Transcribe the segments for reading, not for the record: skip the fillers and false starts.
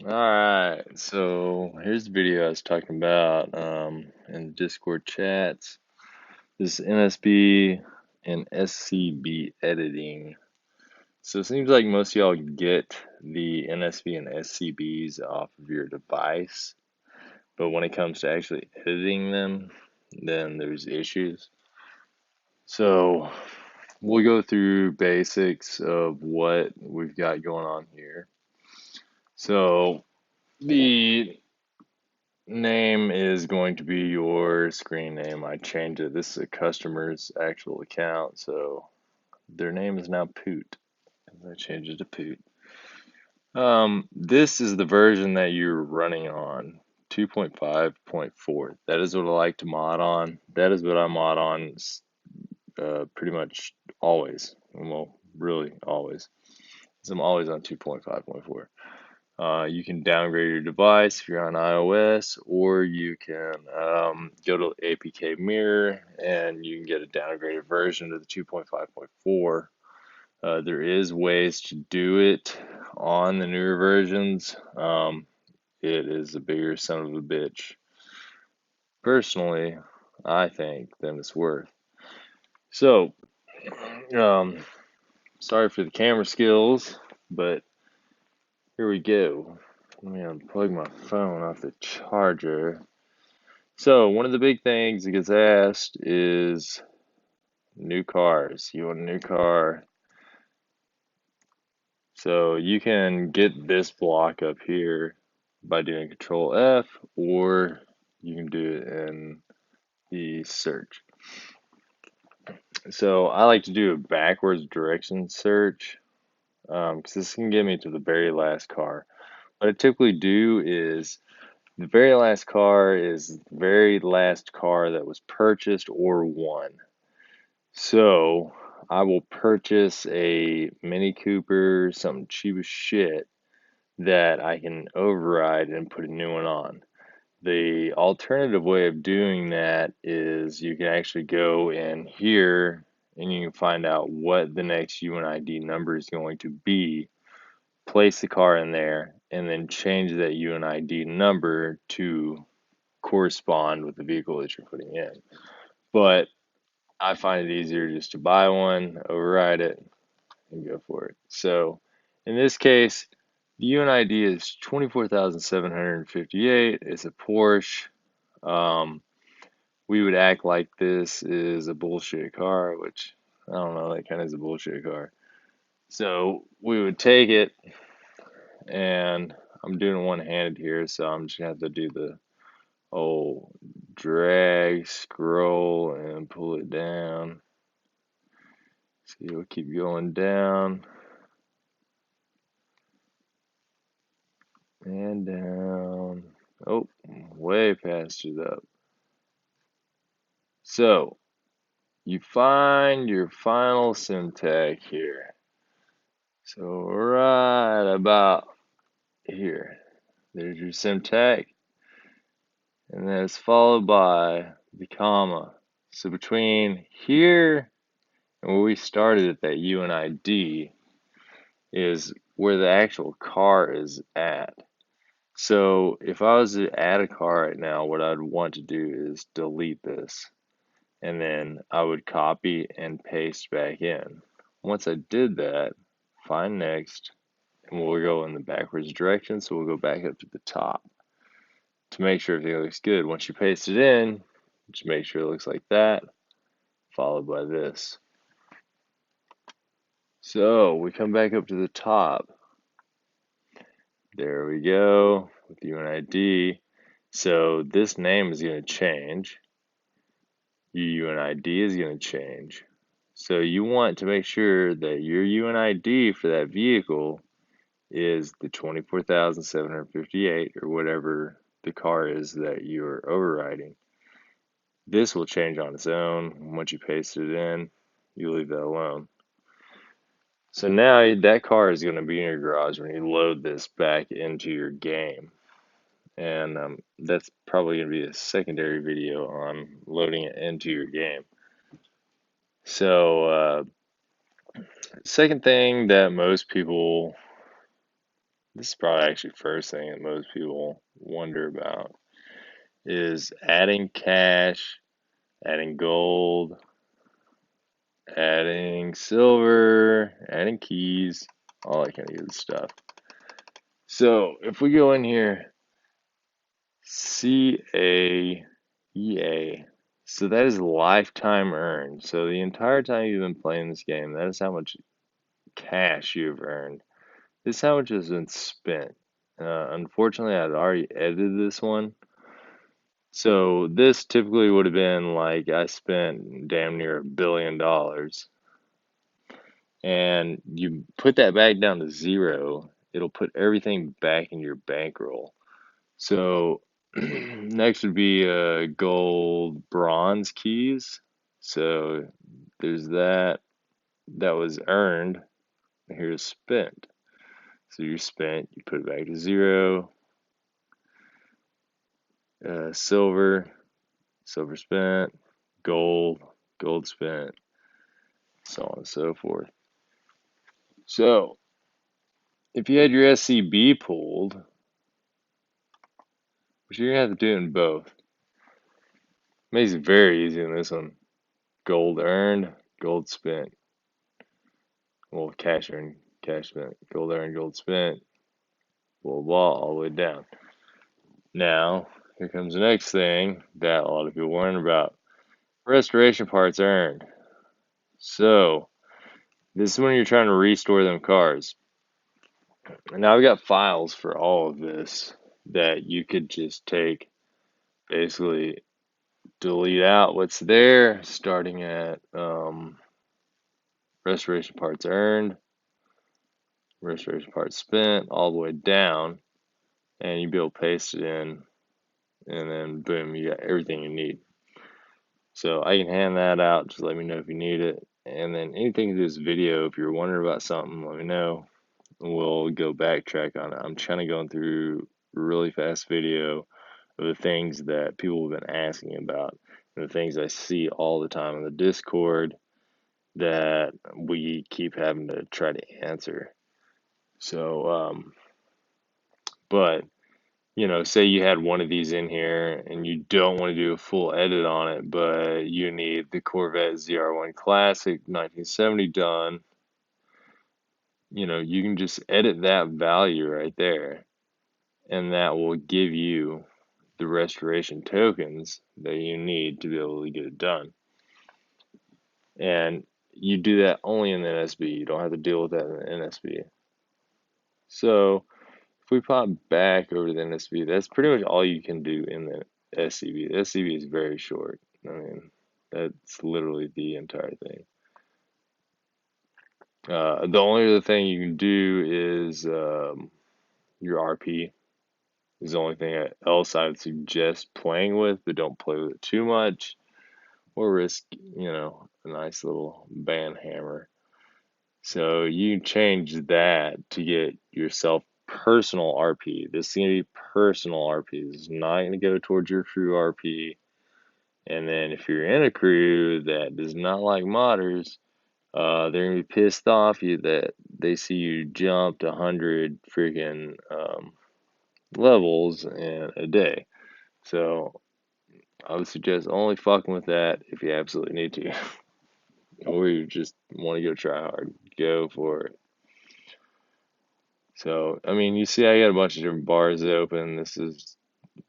Alright, so here's the video I was talking about in the Discord chats. This NSB and SCB editing. So it seems like most of y'all get the NSB and SCBs off of your device, but when it comes to actually editing them, then there's issues. So we'll go through basics of what we've got going on here. So the name is going to be your screen name. I changed it. This is a customer's actual account, so their name is now Poot. I changed it to Poot. This is the version that you're running on, 2.5.4. That is what I like to mod on. That is what I mod on pretty much always. Well, really always. So I'm always on 2.5.4. You can downgrade your device if you're on iOS, or you can go to APK Mirror and you can get a downgraded version of the 2.5.4. There is ways to do it on the newer versions. It is a bigger son of a bitch, personally, I think, than it's worth. So, um, sorry for the camera skills, but here we go. Let me unplug my phone off the charger. So, one of the big things that gets asked is new cars. You want a new car? So, you can get this block up here by doing Control F, or you can do it in the search. So, I like to do a backwards direction search because this can get me to the very last car. What I typically do is the very last car is the very last car that was purchased or won. So I will purchase a Mini Cooper, something cheap as shit, that I can override and put a new one on. The alternative way of doing that is you can actually go in here and you can find out what the next UNID number is going to be, place the car in there, and then change that UNID number to correspond with the vehicle that you're putting in. But I find it easier just to buy one, override it, and go for it. So in this case, the UNID is 24,758. It's a Porsche. Um, we would act like this is a bullshit car, which I don't know, that kind of is a bullshit car. So we would take it, and I'm doing one-handed here, so I'm just gonna have to do the old drag, scroll, and pull it down. So you'll keep going down and down. Oh, way past it up. So you find your final sim tag here. So right about here, there's your sim tag, and then it's followed by the comma. So between here and where we started at that UNID is where the actual car is at. So if I was to add a car right now, what I'd want to do is delete this, and then I would copy and paste back in. Once I did that, find next, and we'll go in the backwards direction, so we'll go back up to the top to make sure everything looks good. Once you paste it in, just make sure it looks like that, followed by this. So we come back up to the top. There we go with the UNID. So this name is going to change. Your UNID is going to change. So you want to make sure that your UNID for that vehicle is the 24,758 or whatever the car is that you're overriding. This will change on its own. Once you paste it in, you leave that alone. So now that car is going to be in your garage when you load this back into your game. And that's probably going to be a secondary video on loading it into your game. So, second thing that most people This is probably actually first thing that most people wonder about is adding cash, adding gold, adding silver, adding keys, all that kind of good stuff. So if we go in here, CAEA, so that is lifetime earned. So the entire time you've been playing this game, that is how much cash you've earned. This is how much has been spent. Unfortunately, I'd already edited this one. So this typically would have been like I spent damn near $1 billion. And you put that back down to zero, it'll put everything back in your bankroll. So next would be gold, bronze keys. So there's that. That was earned. Here's spent. So you're spent, you put it back to zero. Silver, silver spent. Gold, gold spent. So on and so forth. So if you had your SCB pulled, which you're gonna have to do it in both. Makes it very easy in this one. Gold earned, gold spent. Well, cash earned, cash spent. Gold earned, gold spent. Blah, blah, all the way down. Now, here comes the next thing that a lot of people learn about. Restoration parts earned. So, this is when you're trying to restore them cars. Now, I've got files for all of this that you could just take, basically delete out what's there, starting at restoration parts earned, restoration parts spent, all the way down, and you'll be able to paste it in, and then boom, you got everything you need. So I can hand that out. Just let me know if you need it. And then anything in this video, if you're wondering about something, let me know. We'll go backtrack on it. I'm kind of going through a really fast video of the things that people have been asking about, and the things I see all the time in the Discord that we keep having to try to answer. So, but say you had one of these in here and you don't want to do a full edit on it, but you need the Corvette ZR1 Classic 1970 done, you can just edit that value right there, and that will give you the restoration tokens that you need to be able to get it done. And you do that only in the NSB. You don't have to deal with that in the NSB. So if we pop back over to the NSB, that's pretty much all you can do in the SCB. The SCB is very short. I mean, that's literally the entire thing. The only other thing you can do is your RP is the only thing else I would suggest playing with, but don't play with it too much or risk, a nice little band hammer. So you can change that to get yourself personal RP. This is going to be personal RP. This is not going to go towards your crew RP. And then if you're in a crew that does not like modders, they're going to be pissed off you that they see you jumped 100 freaking levels in a day. So I would suggest only fucking with that if you absolutely need to. Or you just want to go try hard. Go for it. So, I mean, you see I got a bunch of different bars open. This is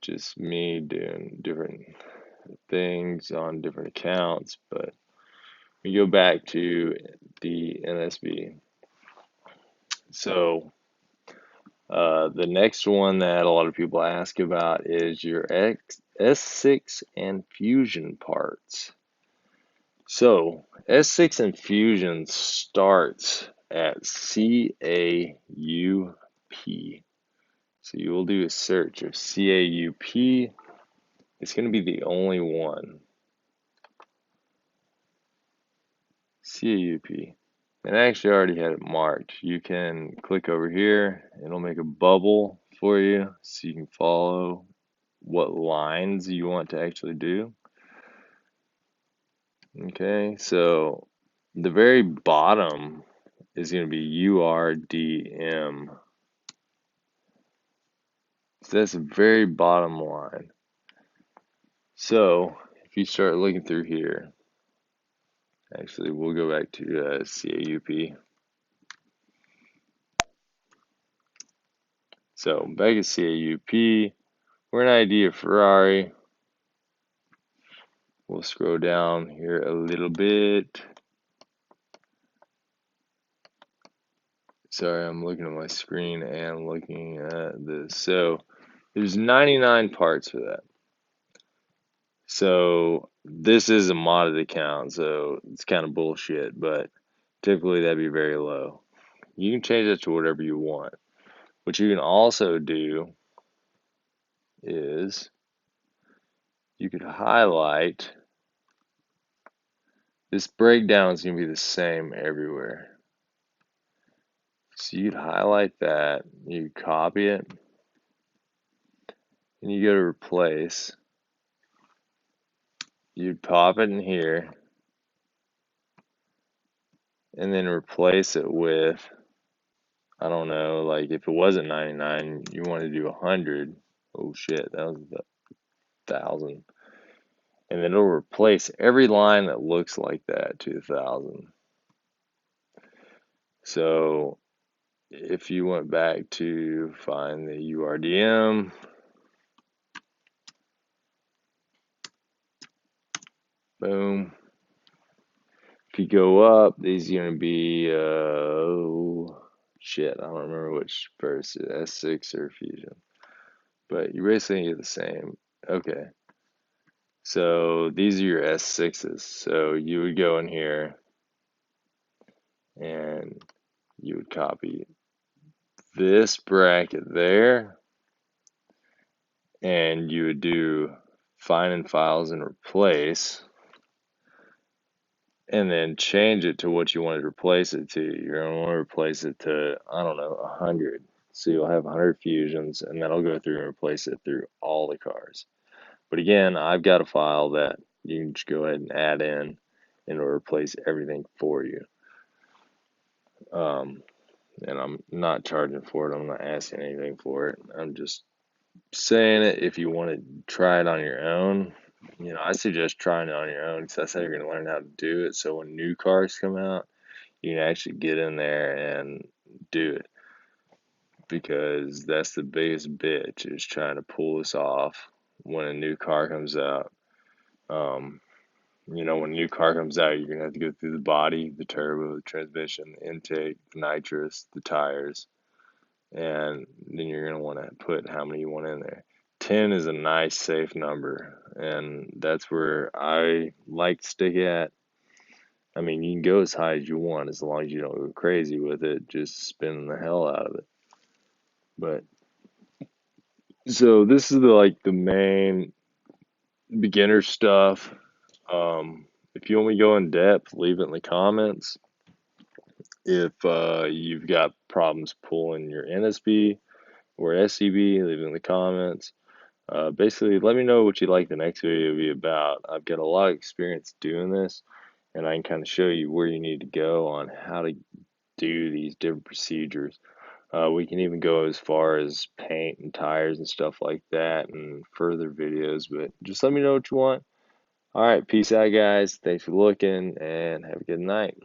just me doing different things on different accounts, but we go back to the NSB. So, the next one that a lot of people ask about is your S6 and Fusion parts. So, S6 and Fusion starts at CAUP. So you will do a search of CAUP. It's going to be the only one. CAUP. And I actually already had it marked. You can click over here. It'll make a bubble for you so you can follow what lines you want to actually do. Okay, so the very bottom is going to be URDM. So that's the very bottom line. So if you start looking through here, actually we'll go back to CAUP. So back at CAUP, we're an idea Ferrari. We'll scroll down here a little bit. Sorry, I'm looking at my screen and looking at this. So there's 99 parts for that. So this is a modded account, so it's kind of bullshit, but typically that'd be very low. You can change that to whatever you want. What you can also do is you could highlight. This breakdown is going to be the same everywhere. So you'd highlight that, you copy it, and you go to replace. You'd pop it in here, and then replace it with, I don't know, like if it wasn't 99, you want to do 100. Oh shit, that was 1,000. And then it'll replace every line that looks like that to 1,000. So if you went back to find the URDM, boom. If you go up, these are going to be, oh shit, I don't remember which first, S6 or Fusion. But you're basically get the same. Okay. So these are your S6s. So you would go in here and you would copy this bracket there, and you would do find in files and replace, and then change it to what you want to replace it to. You're going to want to replace it to, I don't know, 100. So you'll have 100 fusions, and that'll go through and replace it through all the cars. But again, I've got a file that you can just go ahead and add in, and it'll replace everything for you. And I'm not charging for it. I'm not asking anything for it. I'm just saying it. If you want to try it on your own, I suggest trying it on your own, because that's how you're going to learn how to do it. So when new cars come out, you can actually get in there and do it, because that's the biggest bitch, is trying to pull this off when a new car comes out. When a new car comes out, you're going to have to go through the body, the turbo, the transmission, the intake, the nitrous, the tires, and then you're going to want to put how many you want in there. 10 is a nice, safe number, and that's where I like to stick at. I mean, you can go as high as you want, as long as you don't go crazy with it, just spinning the hell out of it. But, so this is the main beginner stuff. If you want me to go in depth, leave it in the comments. If you've got problems pulling your NSB or SCB, leave it in the comments. Basically, let me know what you'd like the next video to be about. I've got a lot of experience doing this, and I can kind of show you where you need to go on how to do these different procedures. We can even go as far as paint and tires and stuff like that in further videos, but just let me know what you want. All right, peace out, guys. Thanks for looking, and have a good night.